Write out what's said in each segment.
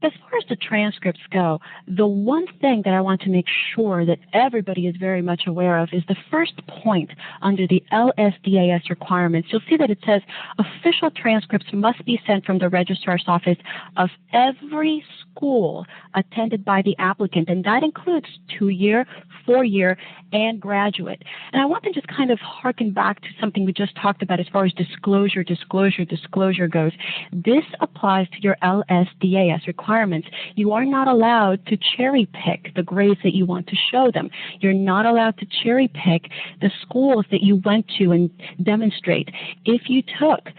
As far as the transcripts go, the one thing that I want to make sure that everybody is very much aware of is the first point under the LSDAS requirements. You'll see that it says official transcripts must be sent from the registrar's office of every school attended by the applicant, and that includes 2-year, 4-year, and graduate. And I want to just kind of harken back to something we just talked about as far as disclosure goes. This applies to your LSDAS requirements. You are not allowed to cherry pick the grades that you want to show them. You're not allowed to cherry pick the schools that you went to and demonstrate. If you took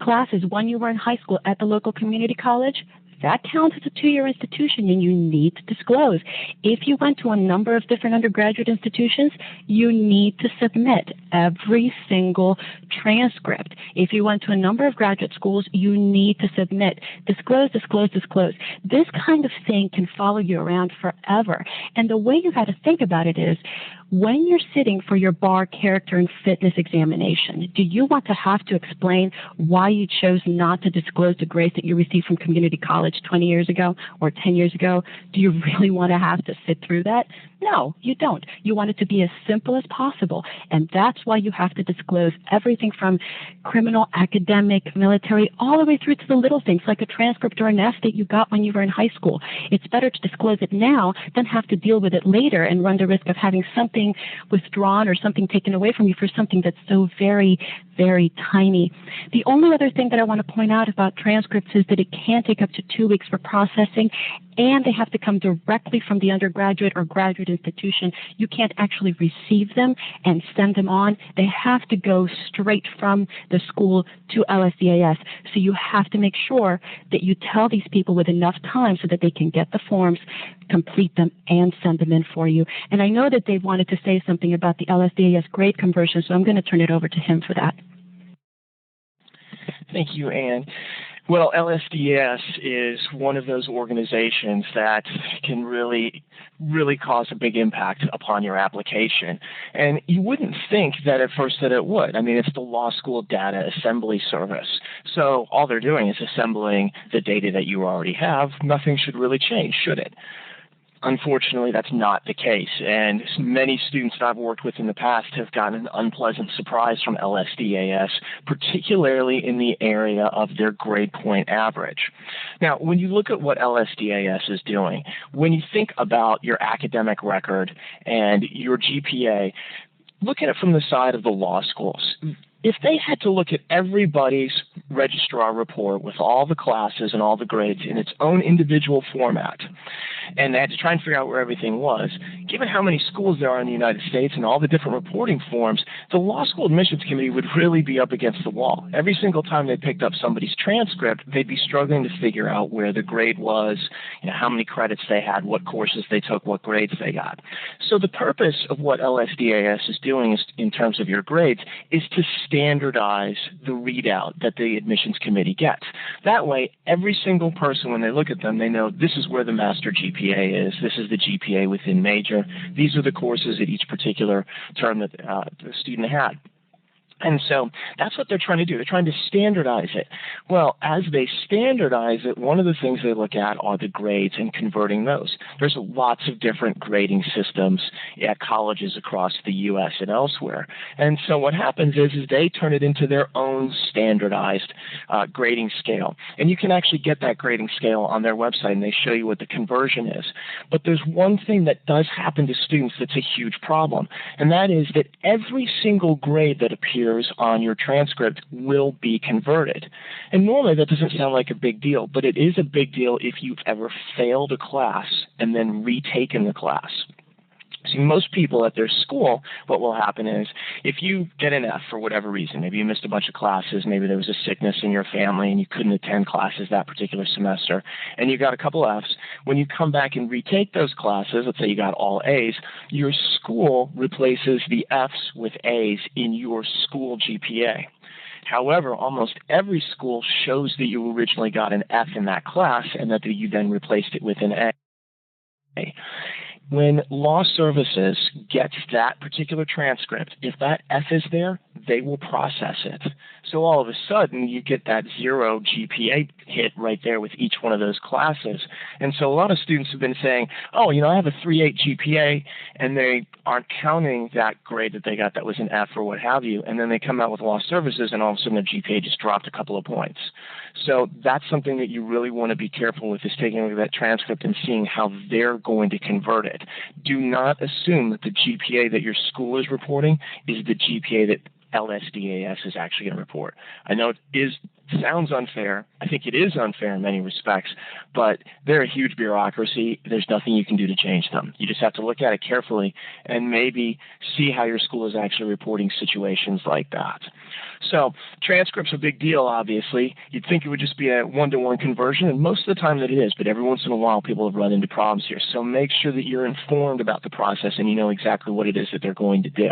classes when you were in high school at the local community college, that counts as a 2-year institution, and you need to disclose. If you went to a number of different undergraduate institutions, you need to submit every single transcript. If you went to a number of graduate schools, you need to submit. Disclose. This kind of thing can follow you around forever. And the way you got to think about it is, when you're sitting for your bar character and fitness examination, do you want to have to explain why you chose not to disclose the grades that you received from community college 20 years ago or 10 years ago? Do you really want to have to sit through that? No, you don't. You want it to be as simple as possible, and that's why you have to disclose everything from criminal, academic, military, all the way through to the little things like a transcript or an F that you got when you were in high school. It's better to disclose it now than have to deal with it later and run the risk of having something withdrawn or something taken away from you for something that's so very, very tiny. The only other thing that I want to point out about transcripts is that it can take up to 2 weeks for processing, and they have to come directly from the undergraduate or graduate institution. You can't actually receive them and send them on. They have to go straight from the school to LSDAS. So you have to make sure that you tell these people with enough time so that they can get the forms, complete them, and send them in for you. And I know that Dave wanted to say something about the LSDAS grade conversion, so I'm going to turn it over to him for that. Thank you, Anne. Well, LSDAS is one of those organizations that can really cause a big impact upon your application. And you wouldn't think that at first that it would. I mean, it's the Law School Data Assembly Service. So all they're doing is assembling the data that you already have. Nothing should really change, should it? Unfortunately, that's not the case, and many students that I've worked with in the past have gotten an unpleasant surprise from LSDAS, particularly in the area of their grade point average. Now, when you look at what LSDAS is doing, when you think about your academic record and your GPA, look at it from the side of the law schools. If they had to look at everybody's registrar report with all the classes and all the grades in its own individual format, and they had to try and figure out where everything was, given how many schools there are in the United States and all the different reporting forms, the Law School Admissions Committee would really be up against the wall. Every single time they picked up somebody's transcript, they'd be struggling to figure out where the grade was, how many credits they had, what courses they took, what grades they got. So the purpose of what LSDAS is doing is, in terms of your grades, is to standardize the readout that the admissions committee gets. That way, every single person, when they look at them, they know this is where the master GPA is, this is the GPA within major, these are the courses at each particular term that the student had. And so that's what they're trying to do. They're trying to standardize it. Well, as they standardize it, one of the things they look at are the grades and converting those. There's lots of different grading systems at colleges across the U.S. and elsewhere. And so what happens is they turn it into their own standardized grading scale. And you can actually get that grading scale on their website, and they show you what the conversion is. But there's one thing that does happen to students that's a huge problem, and that is that every single grade that appears on your transcript will be converted. And normally that doesn't sound like a big deal, but it is a big deal if you've ever failed a class and then retaken the class. See, most people at their school, what will happen is if you get an F for whatever reason, maybe you missed a bunch of classes, maybe there was a sickness in your family and you couldn't attend classes that particular semester, and you got a couple Fs, when you come back and retake those classes, let's say you got all As, your school replaces the Fs with As in your school GPA. However, almost every school shows that you originally got an F in that class and that you then replaced it with an A. When Law Services gets that particular transcript, if that F is there, they will process it. So all of a sudden, you get that 0 GPA hit right there with each one of those classes. And so a lot of students have been saying, oh, I have a 3.8 GPA, and they aren't counting that grade that they got that was an F or what have you, and then they come out with Law Services, and all of a sudden their GPA just dropped a couple of points. So that's something that you really want to be careful with, is taking a look at that transcript and seeing how they're going to convert it. Do not assume that the GPA that your school is reporting is the GPA that LSDAS is actually going to report. I know it sounds unfair. I think it is unfair in many respects, but they're a huge bureaucracy. There's nothing you can do to change them. You just have to look at it carefully and maybe see how your school is actually reporting situations like that. So transcripts are a big deal, obviously. You'd think it would just be a one-to-one conversion, and most of the time that it is, but every once in a while people have run into problems here. So make sure that you're informed about the process and you know exactly what it is that they're going to do.